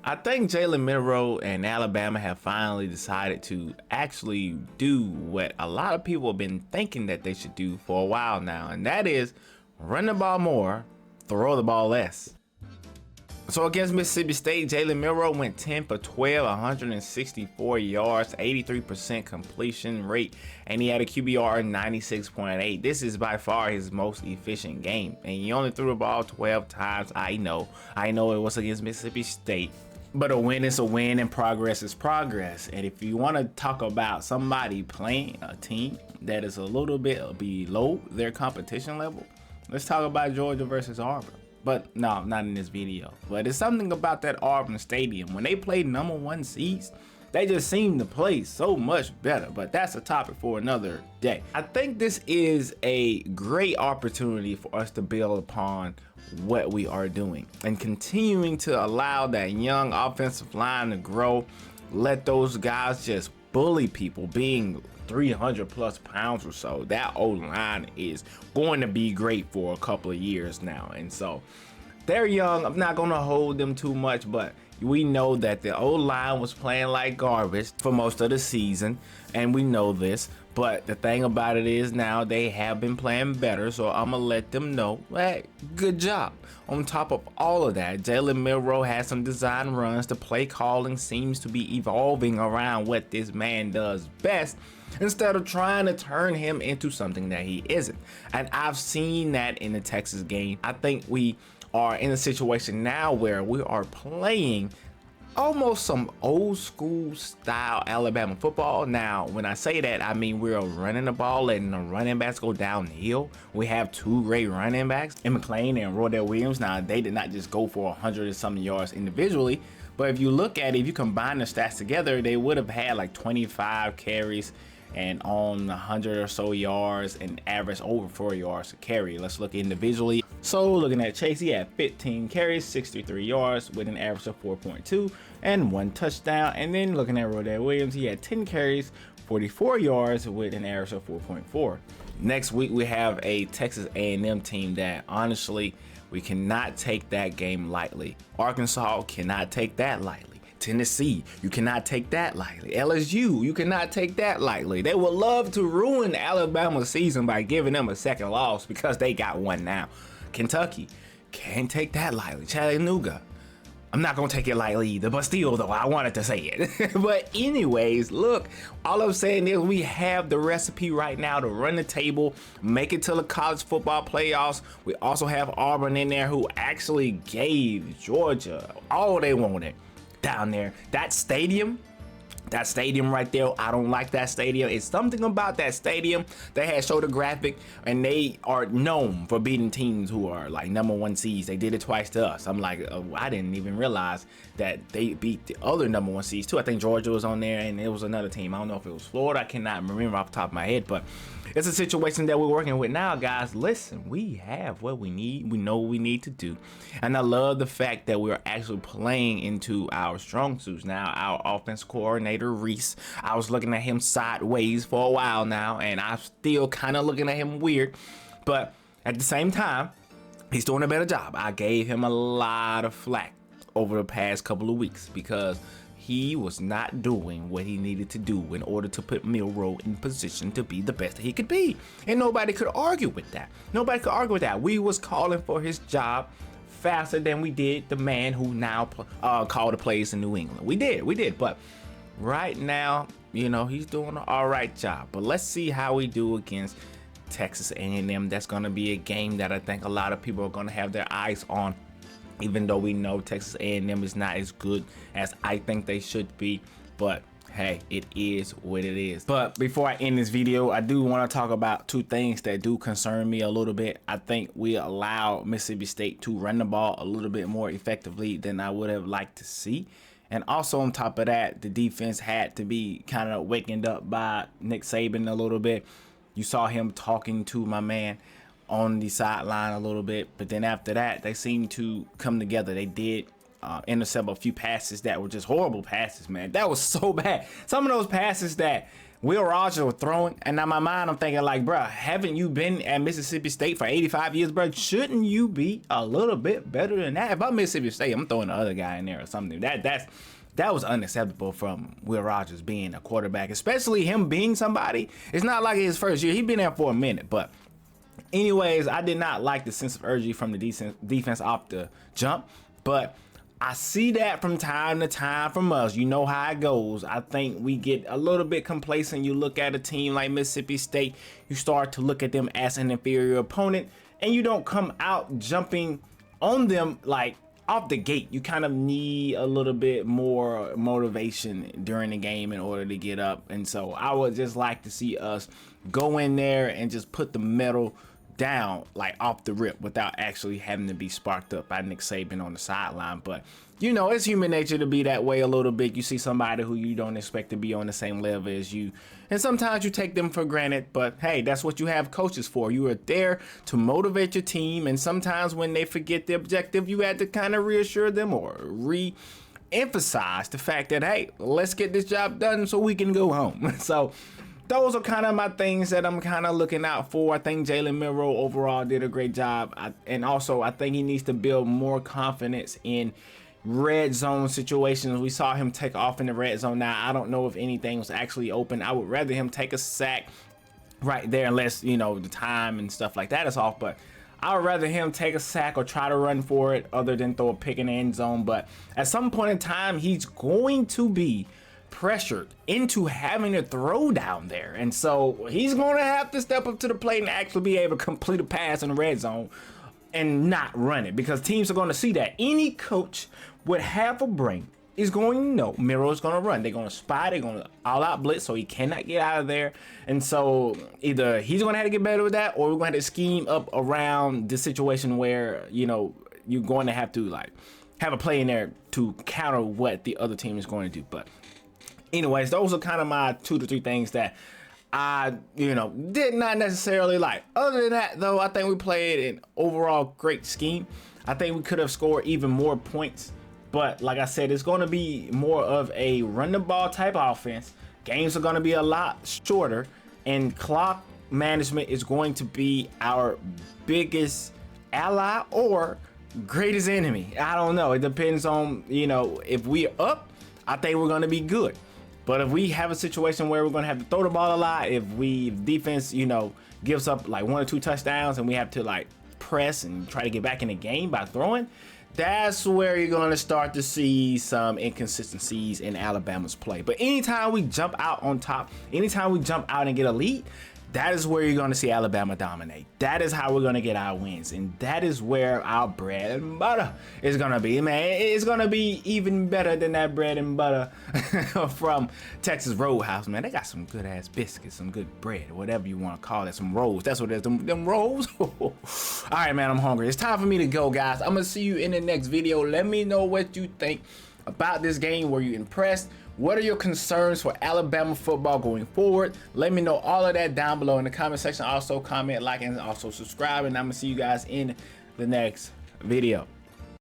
I think Jalen Milroe and Alabama have finally decided to actually do what a lot of people have been thinking that they should do for a while now, and that is run the ball more, throw the ball less. So against Mississippi State, Jalen Milroe went 10 for 12, 164 yards, 83% completion rate, and he had a QBR of 96.8. This is by far his most efficient game, and he only threw the ball 12 times. I know it was against Mississippi State, but a win is a win and progress is progress. And if you want to talk about somebody playing a team that is a little bit below their competition level, let's talk about Georgia versus Auburn. But no, not in this video. But it's something about that Auburn Stadium. When they play #1 seeds, they just seem to play so much better. But that's a topic for another day. I think this is a great opportunity for us to build upon what we are doing and continuing to allow that young offensive line to grow. Let those guys just bully people, being 300 plus pounds or so. That O-line is going to be great for a couple of years now, and so they're young. I'm not going to hold them too much, but we know that the O-line was playing like garbage for most of the season, and we know this. But the thing about it is now they have been playing better, so I'm going to let them know, hey, good job. On top of all of that, Jalen Milroe has some design runs. The play calling seems to be evolving around what this man does best, instead of trying to turn him into something that he isn't. And I've seen that in the Texas game. I think we are in a situation now where we are playing almost some old school style Alabama football. Now, when I say that, I mean we're running the ball, letting the running backs go downhill. We have two great running backs in McClain and Rodell Williams. Now, they did not just go for 100 and something yards individually, but if you look at it, if you combine the stats together, they would have had like 25 carries and on 100 or so yards and average over 4 yards a carry. Let's look individually. So looking at Chase, he had 15 carries, 63 yards with an average of 4.2 and 1 touchdown. And then looking at Rodell Williams, he had 10 carries, 44 yards with an average of 4.4. Next week we have a Texas A&M team that honestly we cannot take that game lightly. Arkansas cannot take that lightly. Tennessee, you cannot take that lightly. LSU, you cannot take that lightly. They would love to ruin Alabama's season by giving them a second loss because they got one now. Kentucky, can't take that lightly. Chattanooga, I'm not gonna take it lightly either, but still though, I wanted to say it. But anyways, look, all I'm saying is we have the recipe right now to run the table, make it to the college football playoffs. We also have Auburn in there, who actually gave Georgia all they wanted down there. That stadium right there, I don't like that stadium. It's something about that stadium. They had showed a graphic, and they are known for beating teams who are like #1 seeds. They did it twice to us. I'm like, I didn't even realize that they beat the other #1 seeds too. I think Georgia was on there, and it was another team. I don't know if it was Florida. I cannot remember off the top of my head, but it's a situation that we're working with now, guys. Listen, we have what we need. We know what we need to do. And I love the fact that we're actually playing into our strong suits now. Our offense coordinator, Reese, I was looking at him sideways for a while now, and I'm still kind of looking at him weird. But at the same time, he's doing a better job. I gave him a lot of flack over the past couple of weeks because he was not doing what he needed to do in order to put Milroe in position to be the best that he could be. And nobody could argue with that. Nobody could argue with that. We was calling for his job faster than we did the man who now called the plays in New England. We did. But right now, you know, he's doing an all right job. But let's see how we do against Texas A&M. That's going to be a game that I think a lot of people are going to have their eyes on, even though we know Texas A&M is not as good as I think they should be. But hey, it is what it is. But before I end this video, I do want to talk about two things that do concern me a little bit. I think we allow Mississippi State to run the ball a little bit more effectively than I would have liked to see. And also on top of that, the defense had to be kind of wakened up by Nick Saban a little bit. You saw him talking to my man on the sideline a little bit, but then after that, they seemed to come together. They did intercept a few passes that were just horrible passes, man. That was so bad. Some of those passes that Will Rogers was throwing, and in my mind I'm thinking like, bro, haven't you been at Mississippi State for 85 years, bro? Shouldn't you be a little bit better than that? If I'm Mississippi State, I'm throwing the other guy in there or something. That was unacceptable from Will Rogers being a quarterback, especially him being somebody. It's not like his first year. He's been there for a minute, but anyways, I did not like the sense of urgency from the defense off the jump, but I see that from time to time from us. You know how it goes. I think we get a little bit complacent. You look at a team like Mississippi State, you start to look at them as an inferior opponent, and you don't come out jumping on them like off the gate. You kind of need a little bit more motivation during the game in order to get up. And so I would just like to see us go in there and just put the metal down like off the rip without actually having to be sparked up by Nick Saban on the sideline. But you know, it's human nature to be that way a little bit. You see somebody who you don't expect to be on the same level as you, and sometimes you take them for granted, but hey, that's what you have coaches for. You are there to motivate your team, and sometimes when they forget the objective, you had to kind of reassure them or re-emphasize the fact that, hey, let's get this job done so we can go home. So those are kind of my things that I'm kind of looking out for. I think Jalen Milroe overall did a great job. And also, I think he needs to build more confidence in red zone situations. We saw him take off in the red zone. Now, I don't know if anything was actually open. I would rather him take a sack right there, unless, you know, the time and stuff like that is off. But I would rather him take a sack or try to run for it other than throw a pick in the end zone. But at some point in time, he's going to be pressured into having to throw down there, and so he's going to have to step up to the plate and actually be able to complete a pass in the red zone and not run it, because teams are going to see that. Any coach with half a brain is going to know Miro is going to run. They're going to spy, they're going to all out blitz, so he cannot get out of there. And so either he's going to have to get better with that, or we're going to have to scheme up around the situation where, you know, you're going to have to like have a play in there to counter what the other team is going to do. But anyways, those are kind of my 2 to 3 things that I, you know, did not necessarily like. Other than that, though, I think we played an overall great scheme. I think we could have scored even more points. But like I said, it's going to be more of a run the ball type offense. Games are going to be a lot shorter, and clock management is going to be our biggest ally or greatest enemy. I don't know. It depends on, you know, if we're up, I think we're going to be good. But if we have a situation where we're going to have to throw the ball a lot, if defense, you know, gives up like 1 or 2 touchdowns and we have to like press and try to get back in the game by throwing, that's where you're going to start to see some inconsistencies in Alabama's play. But anytime we jump out on top, anytime we jump out and get a lead, that is where you're going to see Alabama dominate. That is how we're going to get our wins. And that is where our bread and butter is going to be. Man, it's going to be even better than that bread and butter from Texas Roadhouse, man. They got some good ass biscuits, some good bread, whatever you want to call it, some rolls. That's what it is, them rolls. All right, man, I'm hungry. It's time for me to go, guys. I'm going to see you in the next video. Let me know what you think about this game. Were you impressed? What are your concerns for Alabama football going forward? Let me know all of that down below in the comment section. Also comment, like, and also subscribe. And I'm going to see you guys in the next video.